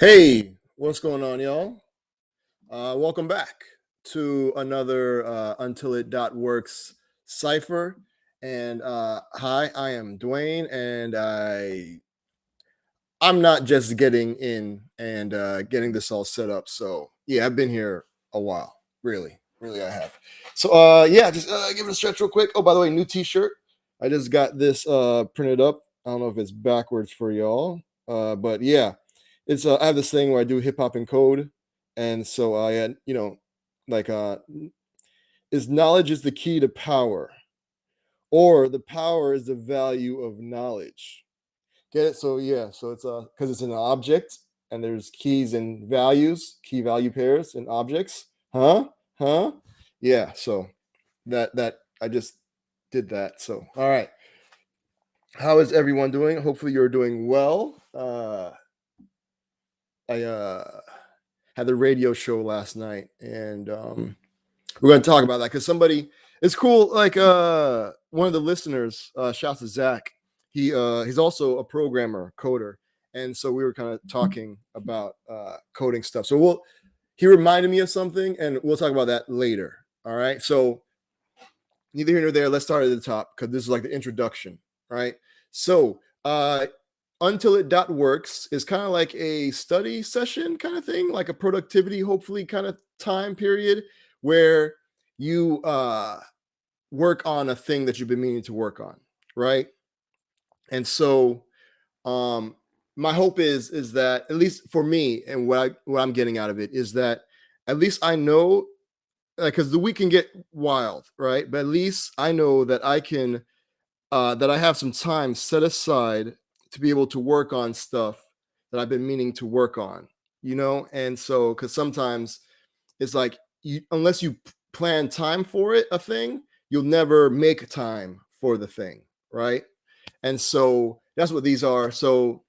Hey, what's going on, y'all? Welcome back to another untilit.works cipher. And hi, I am Dwayne, and I'm not just getting in and getting this all set up. So yeah, I've been here a while. Really, I have. So yeah, just give it a stretch real quick. Oh, by the way, new T-shirt. I just got this printed up. I don't know if it's backwards for y'all, but yeah, it's I have this thing where I do hip hop and code, and so I had like is knowledge is the key to power, or the power is the value of knowledge. Get it? So yeah, so it's because it's an object and there's keys and values, key value pairs and objects. Huh? Yeah, so that I just did that. So all right. How is everyone doing? Hopefully you're doing well. I had the radio show last night, and we're going to talk about that because somebody, it's cool. Like one of the listeners, shouts to Zach. He's also a programmer, coder, and so we were kind of talking about coding stuff. So he reminded me of something, and we'll talk about that later. All right. So neither here nor there. Let's start at the top because this is like the introduction. Right. So untilit.works is kind of like a study session kind of thing, like a productivity, hopefully, kind of time period where you work on a thing that you've been meaning to work on, right? And so my hope is that, at least for me, and what I'm getting out of it is that at least I know, because the week can get wild, right? But at least I know that I can that I have some time set aside to be able to work on stuff that I've been meaning to work on, And so, because sometimes it's like, unless you plan time for it, a thing, you'll never make time for the thing, right? And so that's what these are. So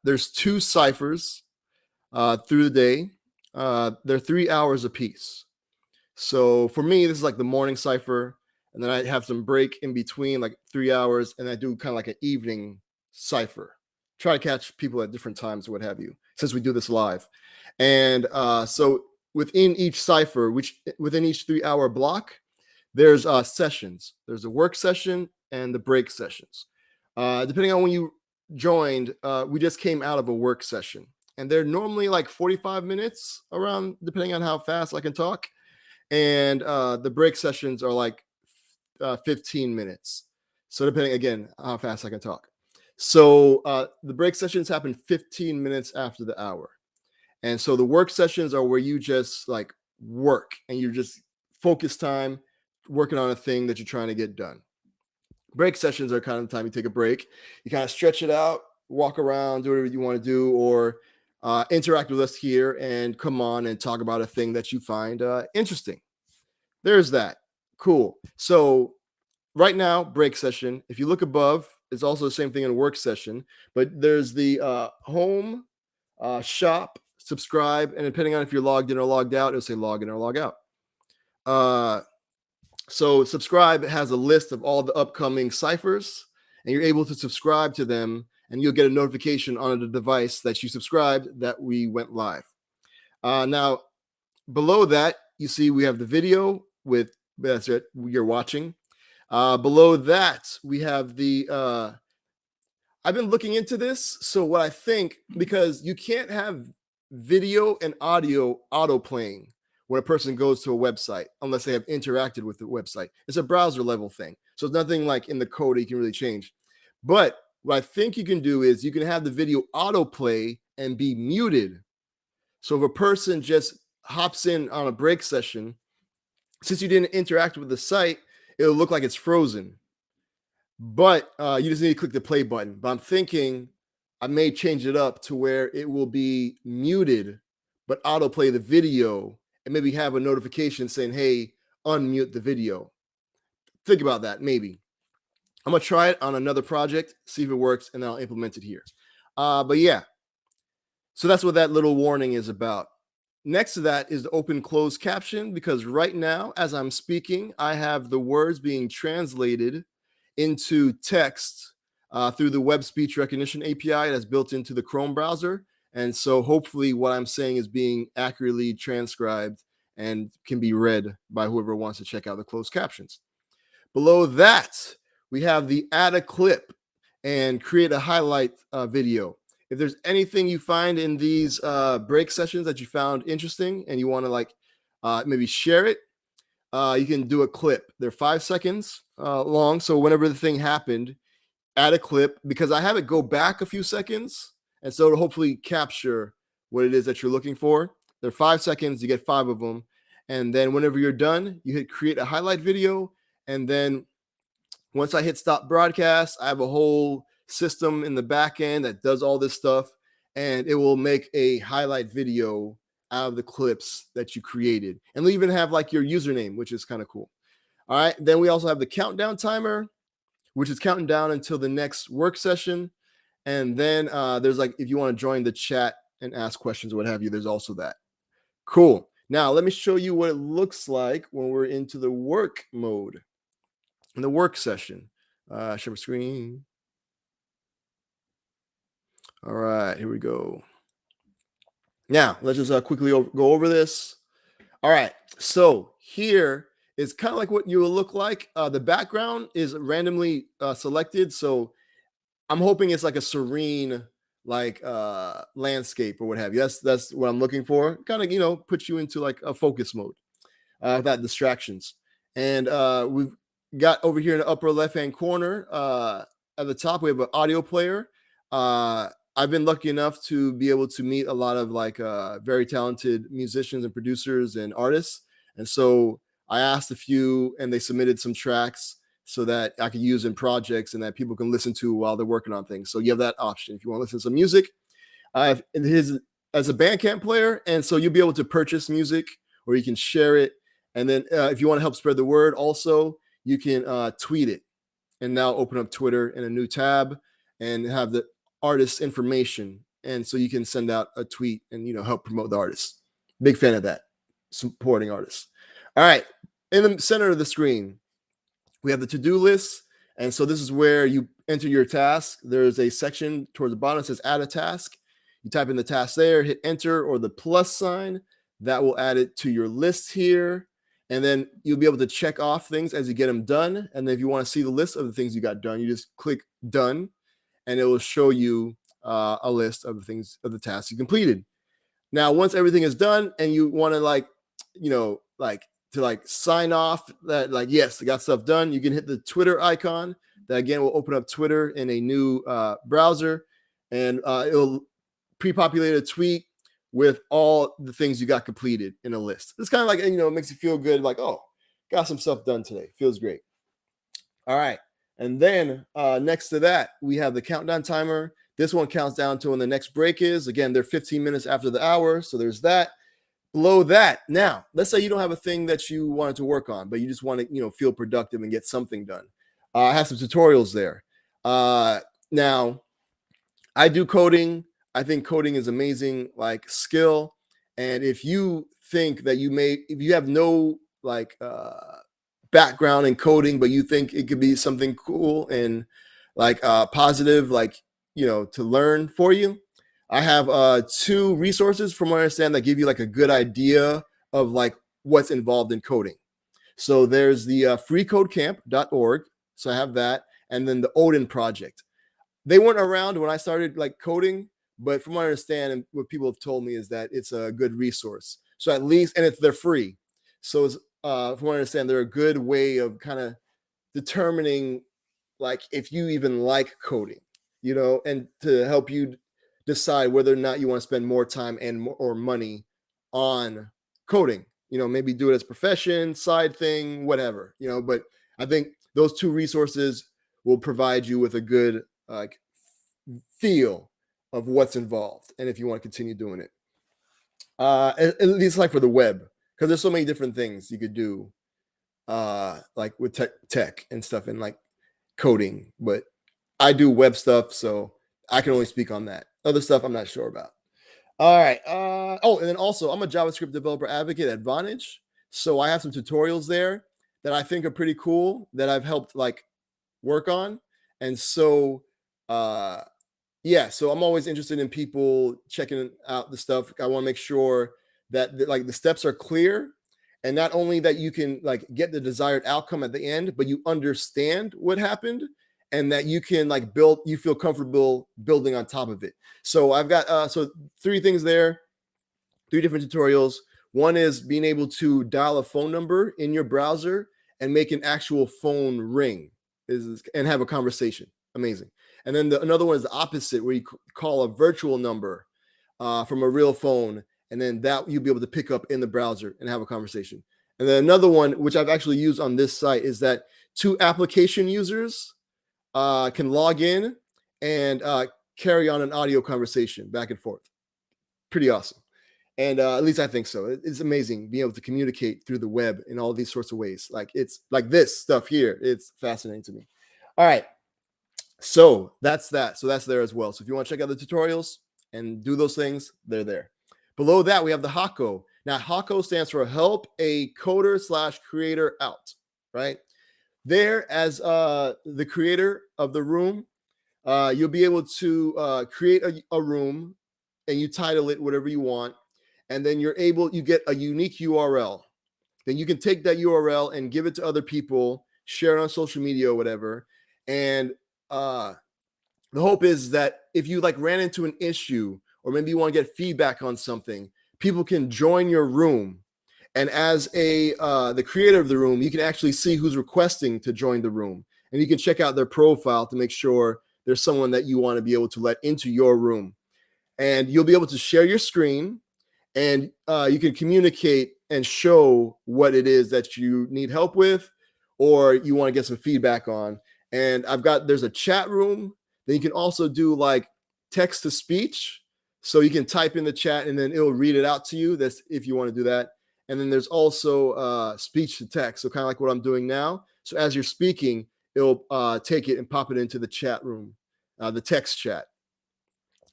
there's 2 ciphers through the day. They're 3 hours apiece. So for me, this is like the morning cipher. And then I have some break in between, like 3 hours, and I do kind of like an evening cipher. Try to catch people at different times or what have you, since we do this live. And so within each cipher, within each 3 hour block, there's sessions. There's a work session and the break sessions. Depending on when you joined, we just came out of a work session. And they're normally like 45 minutes around, depending on how fast I can talk. And the break sessions are like 15 minutes. So depending, again, how fast I can talk. So the break sessions happen 15 minutes after the hour. And so the work sessions are where you just like work and you're just focus time working on a thing that you're trying to get done. Break sessions are kind of the time you take a break. You kind of stretch it out, walk around, do whatever you want to do, or interact with us here and come on and talk about a thing that you find interesting. There's that. Cool. So right now, break session. If you look above, it's also the same thing in a work session, but there's the home, shop, subscribe, and depending on if you're logged in or logged out, it'll say log in or log out. So subscribe has a list of all the upcoming ciphers, and you're able to subscribe to them, and you'll get a notification on the device that you subscribed that we went live. Now, below that, you see we have the video with, that's it, you're watching. Below that, we have the, I've been looking into this. So what I think, because you can't have video and audio auto-playing when a person goes to a website, unless they have interacted with the website. It's a browser level thing. So it's nothing like in the code you can really change. But what I think you can do is you can have the video autoplay and be muted. So if a person just hops in on a break session, since you didn't interact with the site, it'll look like it's frozen. But you just need to click the play button. But I'm thinking I may change it up to where it will be muted, but autoplay the video and maybe have a notification saying, hey, unmute the video. Think about that, maybe. I'm going to try it on another project, see if it works, and then I'll implement it here. But yeah, so that's what that little warning is about. Next to that is the open closed caption, because right now, as I'm speaking, I have the words being translated into text through the web speech recognition API that's built into the Chrome browser. And so hopefully what I'm saying is being accurately transcribed and can be read by whoever wants to check out the closed captions. Below that, we have the add a clip and create a highlight video. If there's anything you find in these break sessions that you found interesting and you want to like maybe share it, you can do a clip. They're 5 seconds long. So whenever the thing happened, add a clip, because I have it go back a few seconds. And so to hopefully capture what it is that you're looking for. They're 5 seconds, you get 5 of them. And then whenever you're done, you hit create a highlight video. And then once I hit stop broadcast, I have a whole system in the back end that does all this stuff. And it will make a highlight video out of the clips that you created. And we even have like your username, which is kind of cool. All right. Then we also have the countdown timer, which is counting down until the next work session. And then there's like, if you want to join the chat and ask questions or what have you, there's also that. Cool. Now, let me show you what it looks like when we're into the work mode, in the work session. Share my screen. All right, here we go. Now, let's just quickly go over this. All right, so here is kind of like what you will look like. The background is randomly selected, so I'm hoping it's like a serene like landscape or what have you. That's what I'm looking for. Kind of, put you into like a focus mode without distractions. And we've got over here in the upper left-hand corner at the top, we have an audio player. I've been lucky enough to be able to meet a lot of like very talented musicians and producers and artists. And so I asked a few and they submitted some tracks so that I could use in projects and that people can listen to while they're working on things. So you have that option if you want to listen to some music. His as a Bandcamp player, and so you'll be able to purchase music or you can share it. And then if you want to help spread the word, also you can tweet it. And now open up Twitter in a new tab and have the artist's information. And so you can send out a tweet and help promote the artist. Big fan of that, supporting artists. All right, in the center of the screen, we have the to-do list. And so this is where you enter your task. There's a section towards the bottom that says add a task. You type in the task there, hit enter or the plus sign. That will add it to your list here. And then you'll be able to check off things as you get them done. And then if you want to see the list of the things you got done, you just click done and it will show you a list of the things of the tasks you completed. Now, once everything is done and you want to sign off that yes, I got stuff done, you can hit the Twitter icon. That again will open up Twitter in a new browser, and it'll pre-populate a tweet with all the things you got completed in a list. It's kind of like, it makes you feel good, like, oh, got some stuff done today. Feels great. All right. And then next to that, we have the countdown timer. This one counts down to when the next break is. Again, they're 15 minutes after the hour. So there's that. Below that, now, let's say you don't have a thing that you wanted to work on, but you just want to, feel productive and get something done. I have some tutorials there. Now, I do coding. I think coding is amazing, like skill. And if you think that if you have no background in coding, but you think it could be something cool and positive, to learn for you, I have 2 resources from what I understand that give you a good idea of what's involved in coding. So there's the freecodecamp.org. So I have that. And then the Odin project. They weren't around when I started coding, but from what I understand and what people have told me is that it's a good resource. So at least, and they're free. So it's, from what I understand, they're a good way of kind of determining if you even like coding, and to help you decide whether or not you want to spend more time or money on coding. Maybe do it as a profession, side thing, whatever. But I think those 2 resources will provide you with a good feel of what's involved and if you want to continue doing it. At least for the web, because there's so many different things you could do with tech and stuff and coding. But I do web stuff, so I can only speak on that. Other stuff I'm not sure about. All right. And then also I'm a JavaScript developer advocate at Vantage. So I have some tutorials there that I think are pretty cool that I've helped work on. And so yeah, so I'm always interested in people checking out the stuff. I want to make sure that like the steps are clear, and not only that you can like get the desired outcome at the end, but you understand what happened, and that you can like build, you feel comfortable building on top of it. So I've got so 3 things there, 3 different tutorials. One is being able to dial a phone number in your browser and make an actual phone ring and have a conversation. Amazing. And then another one is the opposite, where you call a virtual number from a real phone, and then that you'll be able to pick up in the browser and have a conversation. And then another one, which I've actually used on this site, is that 2 application users can log in and carry on an audio conversation back and forth. Pretty awesome. And at least I think so. It's amazing being able to communicate through the web in all these sorts of ways. Like it's like this stuff here. It's fascinating to me. All right. So that's that. So that's there as well. So if you want to check out the tutorials and do those things, they're there. Below that, we have the HACO. Now, HACO stands for Help a Coder/Creator Out, right? There, as the creator of the room, you'll be able to create a room, and you title it whatever you want. And then you get a unique URL. Then you can take that URL and give it to other people, share it on social media or whatever. And the hope is that if you like ran into an issue, or maybe you want to get feedback on something, people can join your room. And as the creator of the room, you can actually see who's requesting to join the room. And you can check out their profile to make sure there's someone that you want to be able to let into your room. And you'll be able to share your screen, and you can communicate and show what it is that you need help with, or you want to get some feedback on. And there's a chat room. Then you can also do like text to speech. So you can type in the chat and then it'll read it out to you. That's if you want to do that. And then there's also speech to text. So kind of like what I'm doing now. So as you're speaking, it'll take it and pop it into the chat room, the text chat.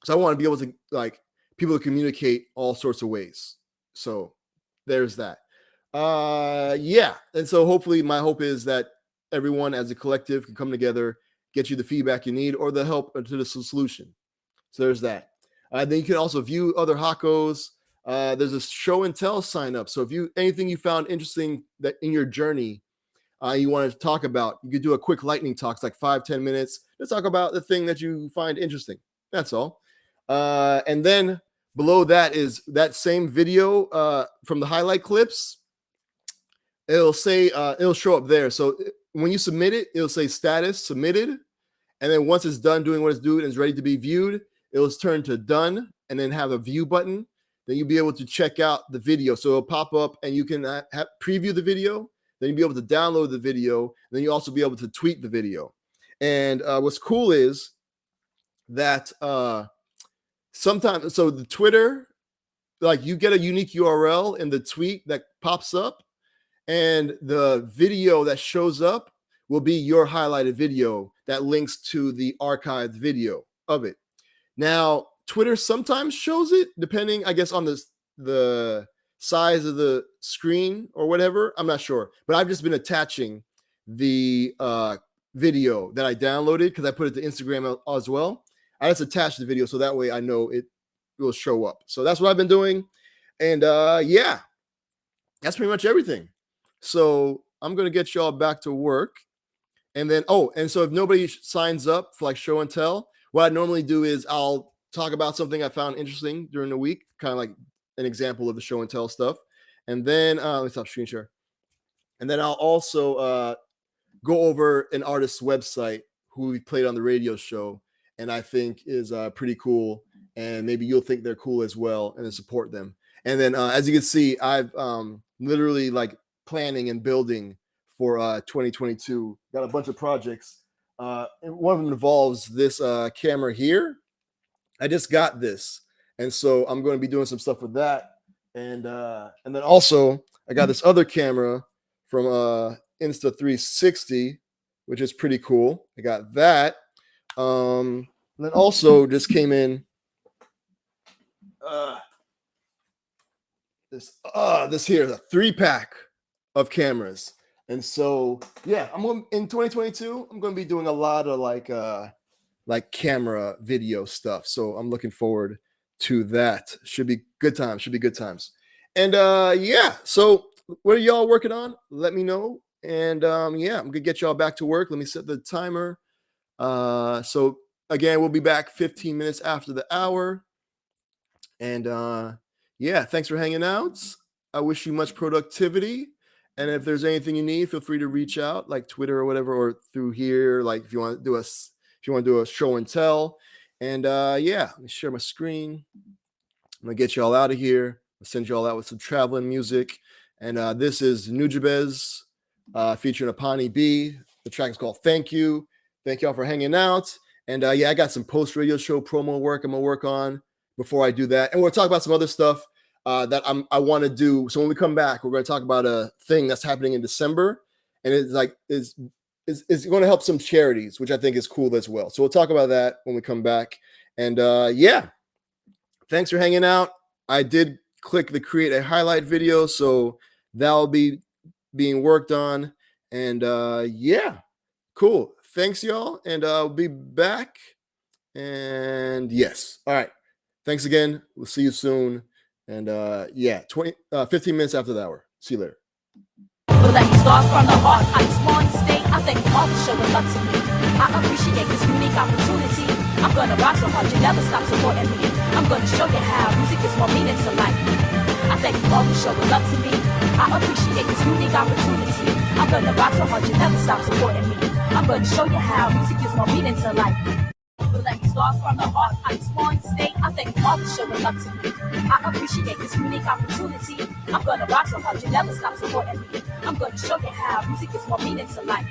So I want to be able to like people to communicate all sorts of ways. So there's that. Yeah. And so hopefully my hope is that everyone as a collective can come together, get you the feedback you need or the help to the solution. So there's that. Then you can also view other HACOs. There's a show and tell sign up. So if anything you found interesting that in your journey you want to talk about, you could do a quick lightning talk. It's like 5-10 minutes. Let's talk about the thing that you find interesting. That's all. And then below that is that same video from the highlight clips. It'll say, it'll show up there. So when you submit it, it'll say status submitted. And then once it's done doing what it's doing and it's ready to be viewed, it'll turn to done and then have a view button. Then you'll be able to check out the video. So it'll pop up and you can preview the video. Then you'll be able to download the video. And then you'll also be able to tweet the video. And what's cool is that sometimes, so the Twitter, like you get a unique URL in the tweet that pops up, and the video that shows up will be your highlighted video that links to the archived video of it. Now, Twitter sometimes shows it, depending, I guess, on the size of the screen or whatever. I'm not sure. But I've just been attaching the video that I downloaded because I put it to Instagram as well. I just attached the video so that way I know it will show up. So that's what I've been doing. And yeah, that's pretty much everything. So I'm going to get y'all back to work. And then, and so if nobody signs up for like show and tell, what I normally do is I'll talk about something I found interesting during the week, kind of like an example of the show and tell stuff. And then let me stop screen share. And then I'll also go over an artist's website who we played on the radio show and I think is pretty cool. And maybe you'll think they're cool as well and then support them. And then as you can see, I've literally like planning and building for 2022. Got a bunch of projects. And one of them involves this camera here. I just got this. And so I'm going to be doing some stuff with that. And then also I got this other camera from Insta360, which is pretty cool. I got that. And then also just came in this here is a 3-pack of cameras. And so yeah, I'm going in 2022, I'm going to be doing a lot of like like camera video stuff. So I'm looking forward to that. Should be good times. Should be good times. And yeah, so what are y'all working on? Let me know. And yeah, I'm gonna get y'all back to work. Let me set the timer. So again, we'll be back 15 minutes after the hour. And yeah, thanks for hanging out. I wish you much productivity. And if there's anything you need, feel free to reach out, like Twitter or whatever, or through here. Like if you want to do a show and tell. And yeah, let me share my screen. I'm gonna get y'all out of here. I'll send y'all out with some traveling music. And this is Nujabez featuring Apani B. The track is called Thank You. Thank y'all for hanging out. And yeah, I got some post radio show promo work I'm gonna work on before I do that. And we'll talk about some other stuff that I want to do. So when we come back, we're gonna talk about a thing that's happening in December. And it's like is going to help some charities, which I think is cool as well. So we'll talk about that when we come back. And yeah, thanks for hanging out. I did click the create a highlight video, so that'll be being worked on. And yeah, cool. Thanks, y'all. And I'll be back. And yes. All right. Thanks again. We'll see you soon. And yeah, 15 minutes after the hour. See you later. But let me start from the heart. I just want to stay. I thank you all for showing love to me. I appreciate this unique opportunity. I'm gonna rock so hard you never stop supporting me. I'm gonna show you how music is more meaning to life. I thank you all for showing love to me. I appreciate this unique opportunity. I'm gonna rock so hard you never stop supporting me. I'm gonna show you how music is more meaning to life. But let me start from the heart. I just want to stay. I thank you all for showing love to me. I appreciate this unique opportunity. I'm gonna rock so hard you never stop supporting me. I'm gonna show you how music is more meaning to life.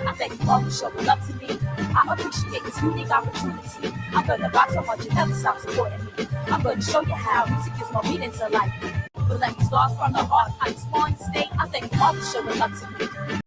I thank you all for showing love to me. I appreciate this unique opportunity. I'm gonna rock so hard you never stop supporting me. I'm gonna show you how music is more meaning to life. But let me start from the heart. I just want to stay. I thank you all for showing love to me.